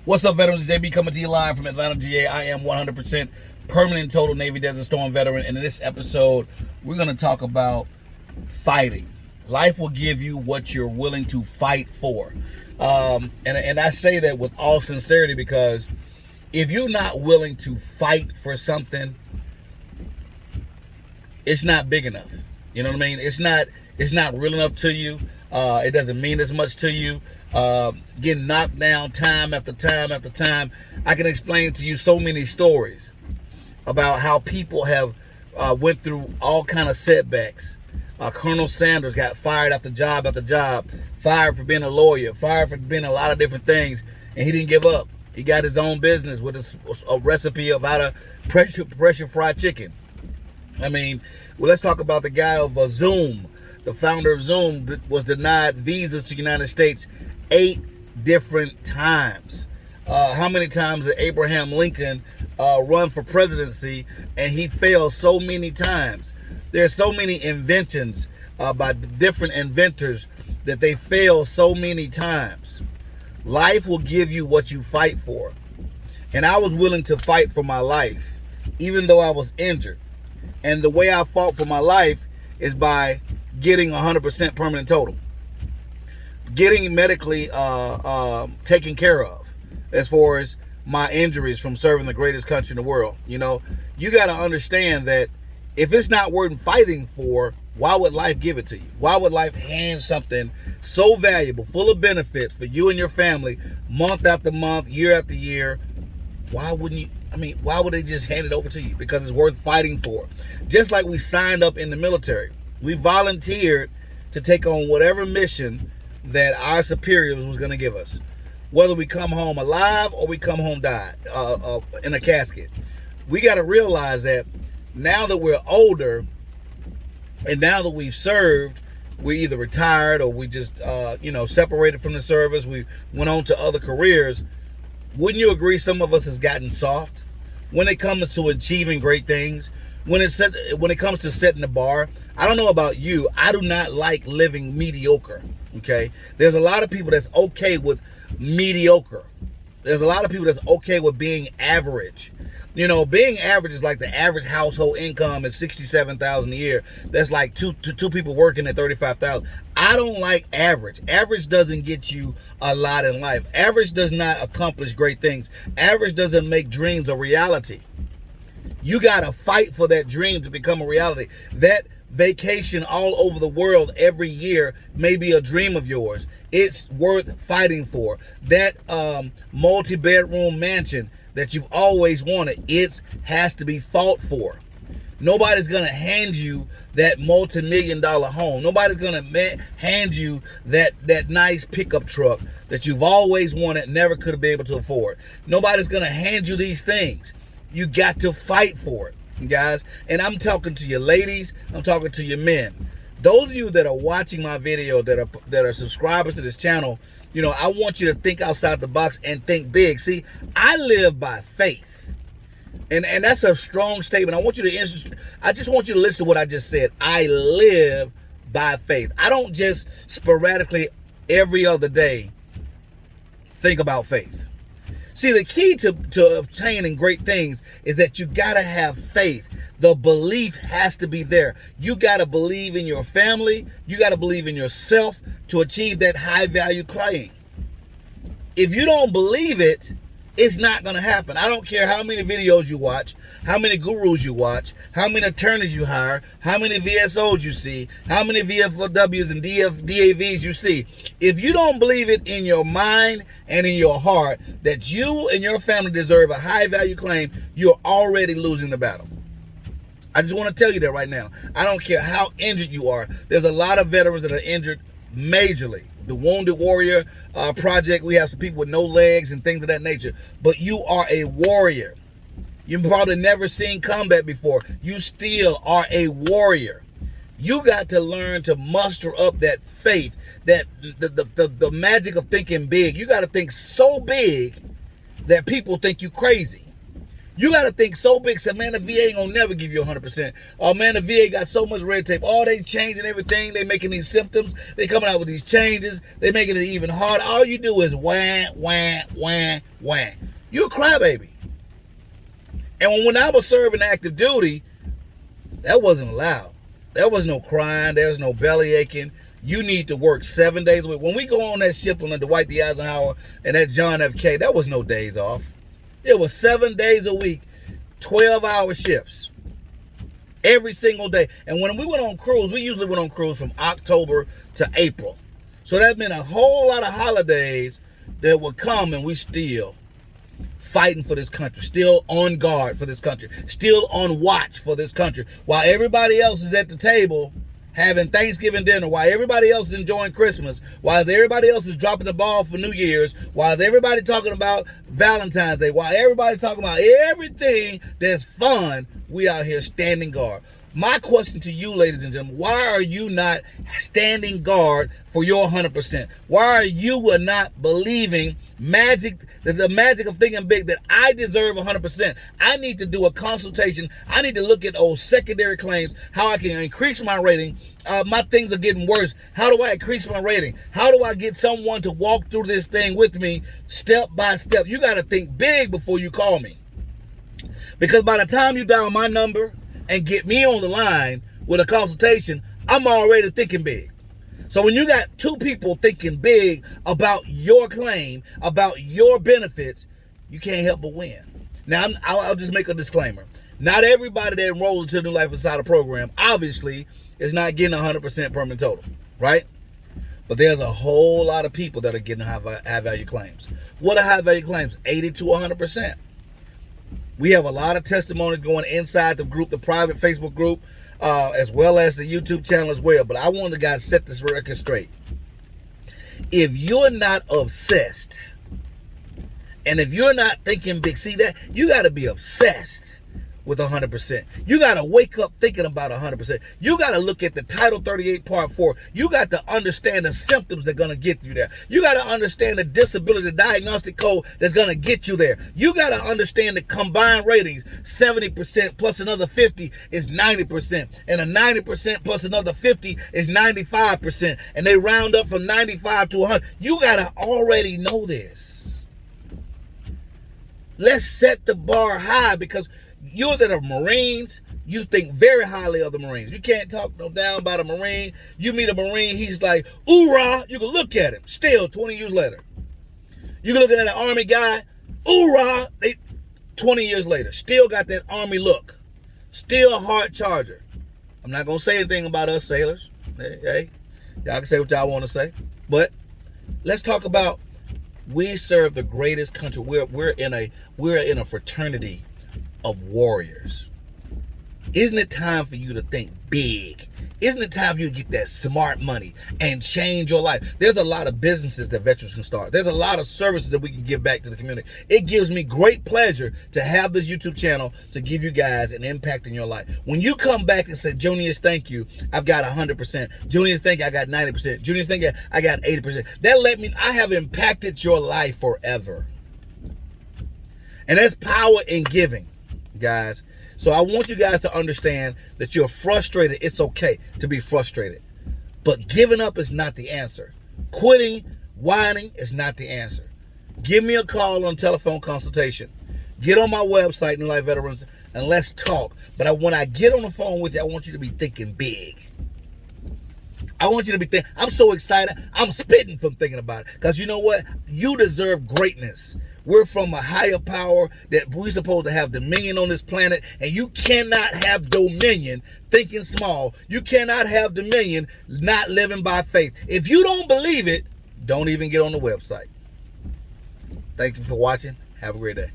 What's up, veterans? It's JB coming to you live from Atlanta, GA. I am 100% permanent total Navy Desert Storm veteran. And in this episode, we're going to talk about fighting. Life will give you what you're willing to fight for. And I say that with all sincerity because if you're not willing to fight for something, it's not big enough. You know what I mean? It's not real enough to you. It doesn't mean as much to you. Getting knocked down time after time after time. I can explain to you so many stories about how people have went through all kind of setbacks. Colonel Sanders got fired after job after job, fired for being a lawyer, fired for being a lot of different things, and he didn't give up. He got his own business with a recipe of how to pressure fry chicken. I mean, well, let's talk about the guy of Zoom. The founder of Zoom was denied visas to the United States 8 different times. How many times did Abraham Lincoln run for presidency and he failed so many times? There's so many inventions by different inventors that they fail so many times. Life will give you what you fight for. And I was willing to fight for my life, even though I was injured. And the way I fought for my life is by getting 100% permanent total. Getting medically taken care of as far as my injuries from serving the greatest country in the world. You know, you got to understand that if it's not worth fighting for, why would life give it to you? Why would life hand something so valuable, full of benefits for you and your family, month after month, year after year? Why wouldn't you? I mean, why would they just hand it over to you? Because it's worth fighting for. Just like we signed up in the military. We volunteered to take on whatever mission that our superiors was going to give us. Whether we come home alive or we come home died in a casket. We got to realize that now that we're older and now that we've served, we're either retired or we just, separated from the service. We went on to other careers. Wouldn't you agree some of us has gotten soft when it comes to achieving great things? When it comes to setting the bar? I don't know about you. I do not like living mediocre. Okay? There's a lot of people that's okay with mediocre. There's a lot of people that's okay with being average. You know, being average is like the average household income is $67,000 a year. That's like two people working at $35,000. I don't like average. Average doesn't get you a lot in life. Average does not accomplish great things. Average doesn't make dreams a reality. You gotta fight for that dream to become a reality. That vacation all over the world every year may be a dream of yours. It's worth fighting for. That multi-bedroom mansion that you've always wanted, it has to be fought for. Nobody's gonna hand you that multi-million-dollar home. Nobody's gonna hand you that nice pickup truck that you've always wanted, never could have been able to afford. Nobody's gonna hand you these things. You got to fight for it, guys. And I'm talking to you ladies, I'm talking to you men. Those of you that are watching my video, that are subscribers to this channel, you know, I want you to think outside the box and think big. See, I live by faith. And that's a strong statement. I just want you to listen to what I just said. I live by faith. I don't just sporadically every other day think about faith. See, the key to obtaining great things is that you got to have faith. The belief has to be there. You got to believe in your family. You got to believe in yourself to achieve that high value claim. If you don't believe it, it's not going to happen. I don't care how many videos you watch, how many gurus you watch, how many attorneys you hire, how many VSOs you see, how many VFWs and DAVs you see. If you don't believe it in your mind and in your heart that you and your family deserve a high value claim, you're already losing the battle. I just want to tell you that right now. I don't care how injured you are. There's a lot of veterans that are injured majorly. The Wounded Warrior Project, we have some people with no legs and things of that nature. But you are a warrior. You've probably never seen combat before. You still are a warrior. You got to learn to muster up that faith, that the magic of thinking big. You got to think so big that people think you crazy. You got to think so big. Say, man, the VA ain't gonna never give you 100%. Oh man, the VA got so much red tape. All they changing everything. They making these symptoms. They coming out with these changes. They making it even harder. All you do is wham, wham, wham, wham. You a crybaby. And when I was serving active duty, that wasn't allowed. There was no crying. There was no belly aching. You need to work 7 days a week. When we go on that ship on the Dwight D. Eisenhower and that John F. K., there was no days off. It was 7 days a week, 12-hour shifts, every single day. And when we went on cruise, we usually went on cruise from October to April. So that meant a whole lot of holidays that would come, and we still fighting for this country, still on guard for this country, still on watch for this country, while everybody else is at the table having Thanksgiving dinner, while everybody else is enjoying Christmas, while everybody else is dropping the ball for New Year's, while everybody talking about Valentine's Day, while everybody's talking about everything that's fun, we out here standing guard. My question to you, ladies and gentlemen, why are you not standing guard for your 100%? Why are you not believing the magic of thinking big, that I deserve 100%? I need to do a consultation. I need to look at those secondary claims, how I can increase my rating. My things are getting worse. How do I increase my rating? How do I get someone to walk through this thing with me step by step? You got to think big before you call me. Because by the time you dial my number and get me on the line with a consultation, I'm already thinking big. So when you got two people thinking big about your claim, about your benefits, you can't help but win. Now, I'll just make a disclaimer. Not everybody that enrolls into the New Life Insider program, obviously, is not getting 100% permanent total, right? But there's a whole lot of people that are getting high value claims. What are high value claims? 80 to 100%. We have a lot of testimonies going inside the group, the private Facebook group, as well as the YouTube channel as well. But I want the guy to set this record straight. If you're not obsessed, and if you're not thinking big, see that you got to be obsessed with 100%. You got to wake up thinking about 100%. You got to look at the Title 38 Part 4. You got to understand the symptoms that are going to get you there. You got to understand the disability diagnostic code that's going to get you there. You got to understand the combined ratings. 70% plus another 50 is 90%. And a 90% plus another 50 is 95%. And they round up from 95 to 100. You got to already know this. Let's set the bar high, because you that are Marines, you think very highly of the Marines. You can't talk no down about a Marine. You meet a Marine, he's like, hoorah. You can look at him still 20 years later. You can look at an Army guy, hoorah. 20 years later, still got that Army look. Still a hard charger. I'm not going to say anything about us sailors. Hey, y'all can say what y'all want to say. But let's talk about, we serve the greatest country. We're in a fraternity of warriors. Isn't it time for you to think big? Isn't it time for you to get that smart money and change your life? There's a lot of businesses that veterans can start. There's a lot of services that we can give back to the community. It gives me great pleasure to have this YouTube channel to give you guys an impact in your life. When you come back and say, Junius, thank you, I've got 100%. Junius, thank you, I got 90%. Junius, thank you, I got 80%. That let me, I have impacted your life forever. And there's power in giving, guys. So I want you guys to understand that you're frustrated. It's okay to be frustrated. But giving up is not the answer. Quitting, whining is not the answer. Give me a call on telephone consultation. Get on my website, New Life Veterans, and let's talk. But when I get on the phone with you, I want you to be thinking big. I want you to be thinking, I'm so excited. I'm spitting from thinking about it. Because you know what? You deserve greatness. We're from a higher power that we're supposed to have dominion on this planet. And you cannot have dominion thinking small. You cannot have dominion not living by faith. If you don't believe it, don't even get on the website. Thank you for watching. Have a great day.